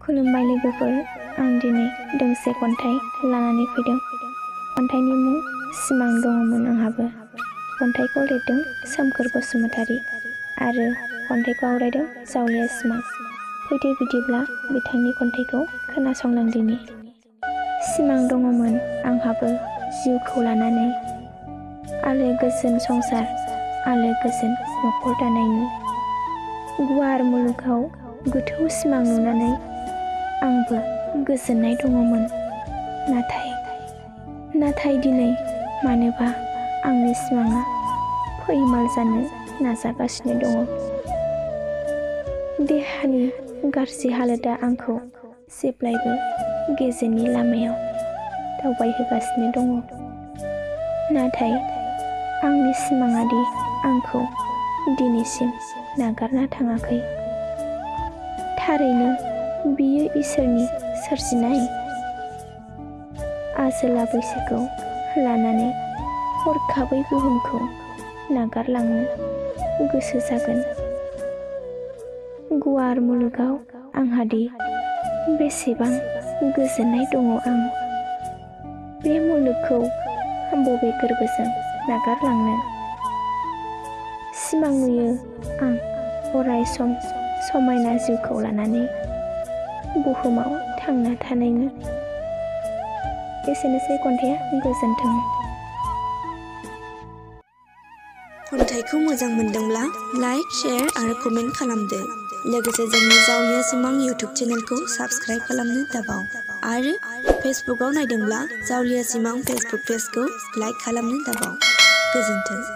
खुलुमबाय लोगोफोर, आं दिनै दोंसे खन्थाइ लानानै फैदों। खन्थाइनि मुं सिमां दङमोन आंहाबो। खन्थाइखौ लिरदों सोमखोर बसुमतारी आरो खन्थाइखौ आवरायदों जावलिया सिमां। फैदो बिदिब्ला बिथांनि खन्थाइखौ खोनासंलांदिनि। सिमां दङमोन आंहाबो जिउखौ लानानै, आलो गोजोन संसार, आलो गोजोन न'खर दानायनि। गुवार मुलुगाव गोथौ सिमां नुनानै आंबो गोजोननाय दङमोन। नाथाय दिनै मानोबा आंनि सिमाङा फैमाल जानो नाजागासिनो दङ। देहानि गाज्रि हालोदा आंखौ जेब्लायबो गेजेरनि लामायाव दावबायहोगासिनो दङ। नाथाय आंनि सिमाङादि आंखौ दिनैसिम नागारना थाङाखै। थारैनो बियो इसोरनि सोरजिनाय। आजोला बैसोखौ लानानै हरखाबै बुहुमखौ नागारलांनो गोसो जागोन। गुवार मुलुगाव आंहादि बेसेबां गोजोननाय दङ आं। बे मुलुगखौ बबे गोरबोजों नागारलांनो। सिमां नुयो आं अराय सम समायना जिउखौ लानानै बुहुमाव थांना थानायनि। एसेनोसै खन्थाइया, गोजोन्थों। खन्थाइखौ मोजां मोनदोंब्ला लाइक, शेयार आरो कमेन्ट खालामदो। लोगोसे जोंनि जावलिया सिमां इउटुब चेनेलखौ साबस्क्राइब खालामनो दाबाव। आरो फेसबुकआव नायदोंब्ला जावलिया सिमां फेसबुक पेजखौ लाइक खालामनो दाबाव। गोजोन्थों।